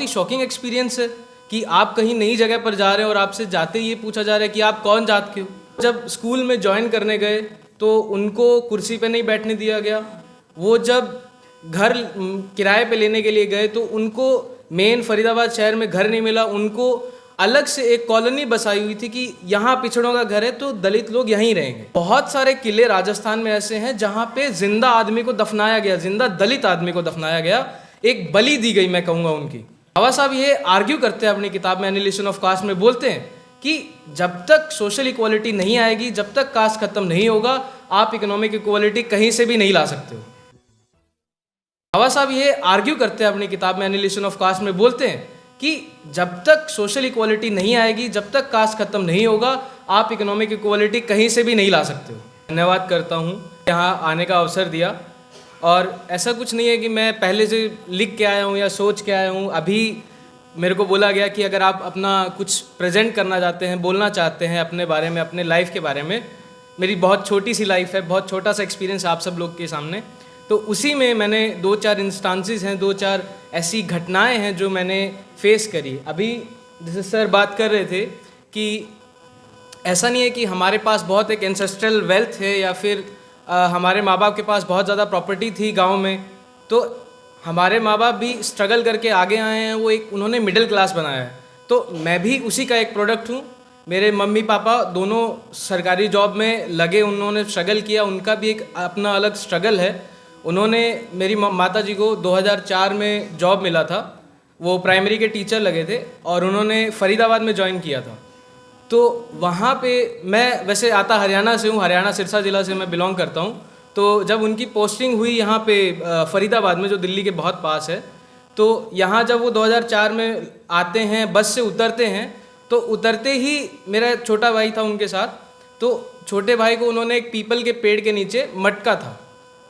Shocking experience है कि आप कहीं नई जगह पर जा रहे हैं और आपसे जाते ही ये पूछा जा रहा है कि आप कौन जात के हो। जब स्कूल में ज्वाइन करने गए तो उनको कुर्सी पे नहीं बैठने दिया गया। वो जब घर किराए पे लेने के लिए गए तो उनको मेन फरीदाबाद शहर में घर नहीं मिला। उनको अलग से एक कॉलोनी बसाई हुई थी कि यहाँ पिछड़ों का घर है तो दलित लोग यहीं रहेंगे। बहुत सारे किले राजस्थान में ऐसे हैं जहाँ पे जिंदा आदमी को दफनाया गया, जिंदा दलित आदमी को दफनाया गया, एक बलि दी गई मैं कहूँगा उनकी। बाबा साहब ये आर्ग्यू करते हैं अपनी किताब में एनिलिशन ऑफ कास्ट में, बोलते हैं कि जब तक सोशल इक्वालिटी नहीं आएगी, जब तक कास्ट खत्म नहीं होगा, आप इकोनॉमिक इक्वालिटी कहीं से भी नहीं ला सकते हो। बाबा साहब ये आर्ग्यू करते हैं अपनी किताब में एनिलिशन ऑफ कास्ट में, बोलते हैं कि जब तक सोशल इक्वालिटी नहीं आएगी, जब तक कास्ट खत्म नहीं होगा, आप इकोनॉमिक इक्वालिटी कहीं से भी नहीं ला सकते हो। धन्यवाद करता हूँ यहाँ आने का अवसर दिया। और ऐसा कुछ नहीं है कि मैं पहले से लिख के आया हूँ या सोच के आया हूँ। अभी मेरे को बोला गया कि अगर आप अपना कुछ प्रेजेंट करना चाहते हैं, बोलना चाहते हैं अपने बारे में, अपने लाइफ के बारे में। मेरी बहुत छोटी सी लाइफ है, बहुत छोटा सा एक्सपीरियंस आप सब लोग के सामने। तो उसी में मैंने 2-4 इंस्टांसेस हैं, 2-4 ऐसी घटनाएं हैं जो मैंने फेस करी। अभी जैसे सर बात कर रहे थे कि ऐसा नहीं है कि हमारे पास बहुत एक एंसेस्ट्रल वेल्थ है या फिर हमारे माँ बाप के पास बहुत ज़्यादा प्रॉपर्टी थी गांव में, तो हमारे माँ बाप भी स्ट्रगल करके आगे आए हैं। वो एक उन्होंने मिडिल क्लास बनाया है, तो मैं भी उसी का एक प्रोडक्ट हूँ। मेरे मम्मी पापा दोनों सरकारी जॉब में लगे, उन्होंने स्ट्रगल किया, उनका भी एक अपना अलग स्ट्रगल है। उन्होंने मेरी माता जी को 2004 में जॉब मिला था, वो प्राइमरी के टीचर लगे थे और उन्होंने फरीदाबाद में ज्वाइन किया था। तो वहाँ पे मैं वैसे आता हरियाणा से हूँ, हरियाणा सिरसा ज़िला से मैं बिलोंग करता हूँ। तो जब उनकी पोस्टिंग हुई यहाँ पे फरीदाबाद में, जो दिल्ली के बहुत पास है, तो यहाँ जब वो 2004 में आते हैं, बस से उतरते हैं, तो उतरते ही मेरा छोटा भाई था उनके साथ। तो छोटे भाई को उन्होंने एक पीपल के पेड़ के नीचे मटका था,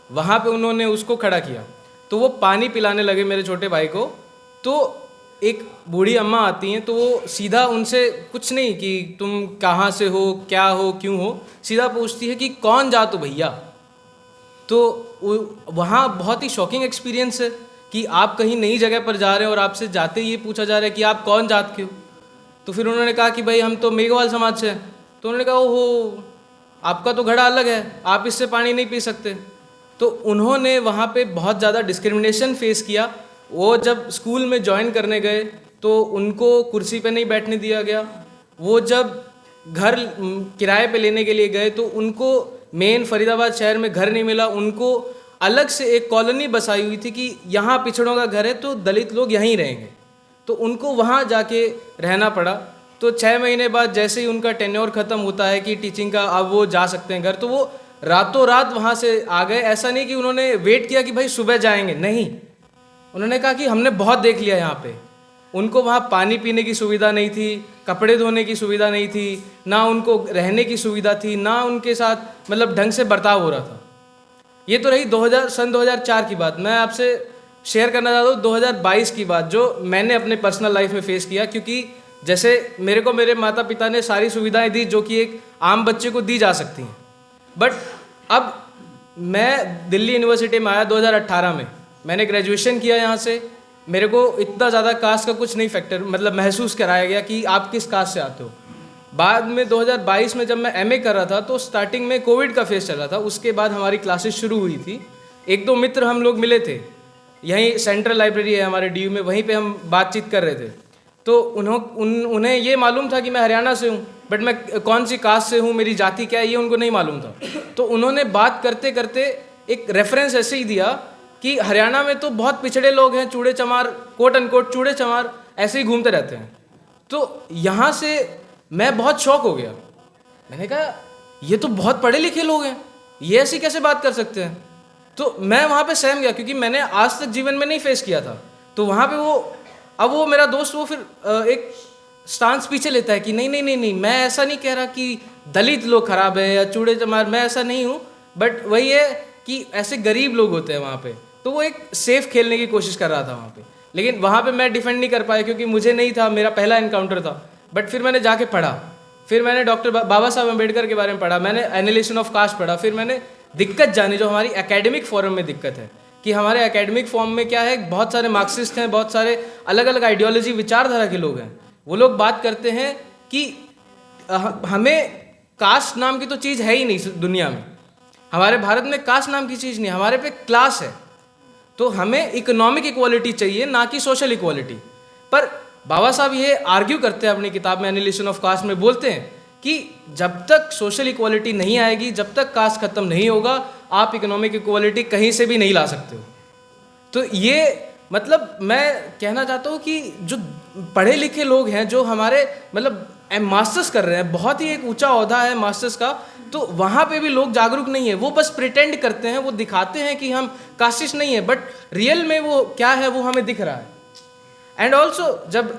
वहाँ पे उन्होंने उसको खड़ा किया। तो वो पानी पिलाने लगे मेरे छोटे भाई को। तो एक बूढ़ी अम्मा आती हैं, तो वो सीधा उनसे कुछ नहीं कि तुम कहाँ से हो, क्या हो, क्यों हो, सीधा पूछती है कि कौन जात हो भैया। तो वहाँ बहुत ही शॉकिंग एक्सपीरियंस है कि आप कहीं नई जगह पर जा रहे हैं और आपसे जाते ही ये पूछा जा रहा है कि आप कौन जात के हो। तो फिर उन्होंने कहा कि भाई हम तो मेघवाल समाज से हैं। तो उन्होंने कहा ओहो, आपका तो घड़ा अलग है, आप इससे पानी नहीं पी सकते। तो उन्होंने वहाँ पे बहुत ज़्यादा डिस्क्रिमिनेशन फेस किया। वो जब स्कूल में ज्वाइन करने गए तो उनको कुर्सी पे नहीं बैठने दिया गया। वो जब घर किराए पे लेने के लिए गए तो उनको मेन फरीदाबाद शहर में घर नहीं मिला। उनको अलग से एक कॉलोनी बसाई हुई थी कि यहाँ पिछड़ों का घर है तो दलित लोग यहीं रहेंगे। तो उनको वहाँ जाके रहना पड़ा। तो 6 महीने बाद जैसे ही उनका टेन्योर ख़त्म होता है कि टीचिंग का, अब वो जा सकते हैं घर, तो वो रातों रात वहाँ से आ गए। ऐसा नहीं कि उन्होंने वेट किया कि भाई सुबह जाएंगे, नहीं, उन्होंने कहा कि हमने बहुत देख लिया यहाँ पे। उनको वहाँ पानी पीने की सुविधा नहीं थी, कपड़े धोने की सुविधा नहीं थी, ना उनको रहने की सुविधा थी, ना उनके साथ मतलब ढंग से बर्ताव हो रहा था। ये तो रही सन 2004 की बात। मैं आपसे शेयर करना चाहता हूँ 2022 की बात, जो मैंने अपने पर्सनल लाइफ में फेस किया। क्योंकि जैसे मेरे को मेरे माता पिता ने सारी सुविधाएं दी जो कि एक आम बच्चे को दी जा सकती हैं, बट अब मैं दिल्ली यूनिवर्सिटी में आया 2018 में, मैंने ग्रेजुएशन किया यहाँ से। मेरे को इतना ज़्यादा कास्ट का कुछ नहीं फैक्टर मतलब महसूस कराया गया कि आप किस कास्ट से आते हो। बाद में 2022 में जब मैं एमए कर रहा था तो स्टार्टिंग में कोविड का फेज चल रहा था। उसके बाद हमारी क्लासेस शुरू हुई थी। 1-2 मित्र हम लोग मिले थे, यहीं सेंट्रल लाइब्रेरी है हमारे डीयू में, वहीं पे हम बातचीत कर रहे थे। तो उन्हें ये मालूम था कि मैं हरियाणा से हूँ, बट मैं कौन सी कास्ट से हूँ, मेरी जाति क्या है, ये उनको नहीं मालूम था। तो उन्होंने बात करते करते एक रेफरेंस ऐसे ही दिया कि हरियाणा में तो बहुत पिछड़े लोग हैं, चूड़े चमार, कोट अनकोट चूड़े चमार ऐसे ही घूमते रहते हैं। तो यहाँ से मैं बहुत शॉक हो गया। मैंने कहा ये तो बहुत पढ़े लिखे लोग हैं, ये ऐसी कैसे बात कर सकते हैं। तो मैं वहाँ पे सहम गया क्योंकि मैंने आज तक जीवन में नहीं फेस किया था। तो वहाँ पे वो मेरा दोस्त वो फिर एक स्टांस पीछे लेता है कि नहीं, मैं ऐसा नहीं कह रहा कि दलित लोग खराब है या चूड़े चमार, मैं ऐसा नहीं हूँ, बट वही है कि ऐसे गरीब लोग होते हैं वहाँ पे। तो वो एक सेफ खेलने की कोशिश कर रहा था वहाँ पे, लेकिन वहाँ पे मैं डिफेंड नहीं कर पाया क्योंकि मुझे नहीं था, मेरा पहला इनकाउंटर था। बट फिर मैंने जाके पढ़ा, फिर मैंने डॉक्टर बाबा साहब अम्बेडकर के बारे में पढ़ा, मैंने एनिलिशन ऑफ कास्ट पढ़ा, फिर मैंने दिक्कत जानी जो हमारी एकेडमिक फॉरम में दिक्कत है कि हमारे एकेडमिक फॉर्म में क्या है, बहुत सारे मार्क्सिस्ट हैं, बहुत सारे अलग अलग आइडियोलॉजी विचारधारा के लोग हैं। वो लोग बात करते हैं कि हमें कास्ट नाम की तो चीज़ है ही नहीं दुनिया में, हमारे भारत में कास्ट नाम की चीज़ नहीं, हमारे पे क्लास है। तो हमें इकोनॉमिक इक्वालिटी चाहिए, ना कि सोशल इक्वालिटी। पर बाबा साहब ये आर्ग्यू करते हैं अपनी किताब में एनालिसिस ऑफ कास्ट में, बोलते हैं कि जब तक सोशल इक्वालिटी नहीं आएगी, जब तक कास्ट खत्म नहीं होगा, आप इकोनॉमिक इक्वालिटी कहीं से भी नहीं ला सकते हो। तो ये मतलब मैं कहना चाहता हूँ कि जो पढ़े लिखे लोग हैं, जो हमारे मतलब मास्टर्स कर रहे हैं, बहुत ही एक ऊंचा ओहदा है मास्टर्स का, तो वहाँ पे भी लोग जागरूक नहीं है। वो बस प्रिटेंड करते हैं, वो दिखाते हैं कि हम कास्टिस्ट नहीं है, बट रियल में वो क्या है वो हमें दिख रहा है। एंड ऑल्सो जब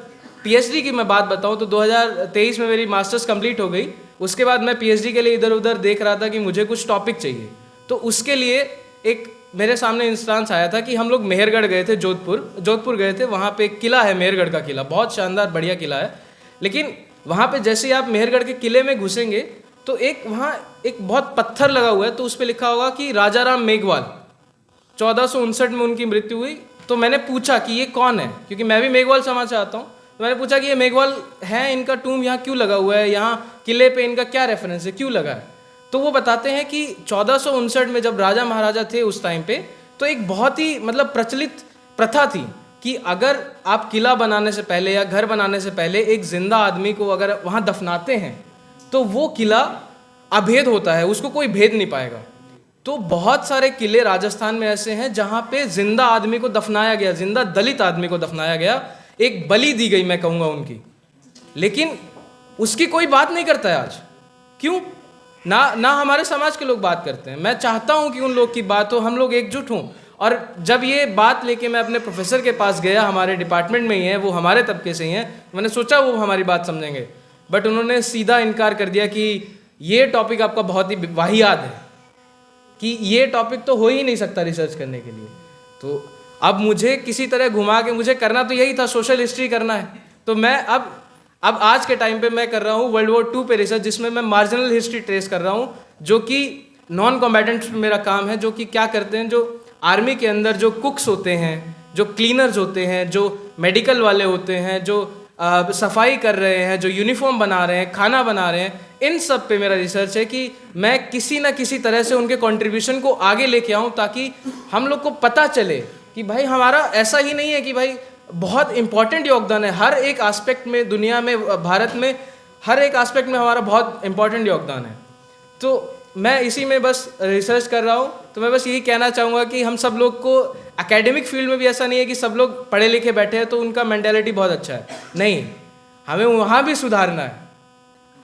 पीएचडी की मैं बात बताऊं तो 2023 में मेरी मास्टर्स कंप्लीट हो गई। उसके बाद मैं पीएचडी के लिए इधर उधर देख रहा था कि मुझे कुछ टॉपिक चाहिए। तो उसके लिए एक मेरे सामने इंस्टांस आया था कि हम लोग मेहरगढ़ गए थे, जोधपुर गए थे। वहाँ पे एक किला है, मेहरगढ़ का किला, बहुत शानदार बढ़िया किला है। लेकिन वहाँ पे जैसे ही आप मेहरगढ़ के किले में घुसेंगे तो एक वहाँ एक बहुत पत्थर लगा हुआ है, तो उस पर लिखा होगा कि राजा राम मेघवाल 1459 में उनकी मृत्यु हुई। तो मैंने पूछा कि ये कौन है, क्योंकि मैं भी मेघवाल समाज से आता हूँ। तो मैंने पूछा कि ये मेघवाल है, इनका टूम यहाँ क्यों लगा हुआ है, यहाँ किले पे इनका क्या रेफरेंस है, क्यों लगा है। तो वो बताते हैं कि 1459 में जब राजा महाराजा थे उस टाइम पे, तो एक बहुत ही मतलब प्रचलित प्रथा थी कि अगर आप किला बनाने से पहले या घर बनाने से पहले एक जिंदा आदमी को अगर वहाँ दफनाते हैं तो वो किला अभेद होता है, उसको कोई भेद नहीं पाएगा। तो बहुत सारे किले राजस्थान में ऐसे हैं जहाँ पे जिंदा आदमी को दफनाया गया, जिंदा दलित आदमी को दफनाया गया, एक बलि दी गई मैं कहूँगा उनकी, लेकिन उसकी कोई बात नहीं करता है आज। क्यों? ना हमारे समाज के लोग बात करते हैं। मैं चाहता हूँ कि उन लोग की बात हो, हम लोग एकजुट हों। और जब ये बात लेके मैं अपने प्रोफेसर के पास गया, हमारे डिपार्टमेंट में ही हैं, वो हमारे तबके से ही हैं, मैंने सोचा वो हमारी बात समझेंगे, बट उन्होंने सीधा इनकार कर दिया कि ये टॉपिक आपका बहुत ही वाहियात है, कि ये टॉपिक तो हो ही नहीं सकता रिसर्च करने के लिए। तो अब मुझे किसी तरह घुमा के मुझे करना तो यही था, सोशल हिस्ट्री करना है। तो मैं अब आज के टाइम पे मैं कर रहा हूँ वर्ल्ड वॉर 2 पे रिसर्च, जिसमें मैं मार्जिनल हिस्ट्री ट्रेस कर रहा हूँ, जो कि नॉन कॉम्बैटेंट मेरा काम है, जो कि क्या करते हैं, जो आर्मी के अंदर जो कुक्स होते हैं, जो क्लीनर्स होते हैं, जो मेडिकल वाले होते हैं, जो सफाई कर रहे हैं, जो यूनिफॉर्म बना रहे हैं, खाना बना रहे हैं, इन सब पे मेरा रिसर्च है कि मैं किसी ना किसी तरह से उनके कंट्रीब्यूशन को आगे लेके आऊँ, ताकि हम लोग को पता चले कि भाई हमारा ऐसा ही नहीं है कि भाई बहुत इंपॉर्टेंट योगदान है हर एक एस्पेक्ट में, दुनिया में, भारत में हर एक एस्पेक्ट में हमारा बहुत इंपॉर्टेंट योगदान है। तो मैं इसी में बस रिसर्च कर रहा हूँ। तो मैं बस यही कहना चाहूँगा कि हम सब लोग को एकेडमिक फील्ड में भी ऐसा नहीं है कि सब लोग पढ़े लिखे बैठे हैं तो उनका मेंटालिटी बहुत अच्छा है, नहीं, हमें वहाँ भी सुधारना है,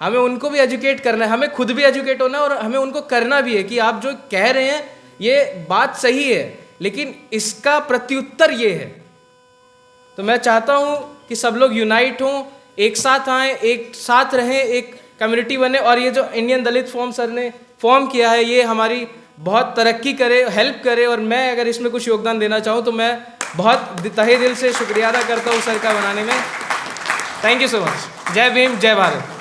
हमें उनको भी एजुकेट करना है, हमें खुद भी एजुकेट होना है, और हमें उनको करना भी है कि आप जो कह रहे हैं ये बात सही है, लेकिन इसका प्रत्युत्तर ये है। तो मैं चाहता हूँ कि सब लोग यूनाइट हों, एक साथ आएँ, एक साथ रहें, एक कम्युनिटी बने, और ये जो इंडियन दलित फोरम सर ने फॉर्म किया है ये हमारी बहुत तरक्की करे, हेल्प करे, और मैं अगर इसमें कुछ योगदान देना चाहूँ तो मैं बहुत तहे दिल से शुक्रिया अदा करता हूँ सर का बनाने में। Thank you so much. जय भीम, जय भारत।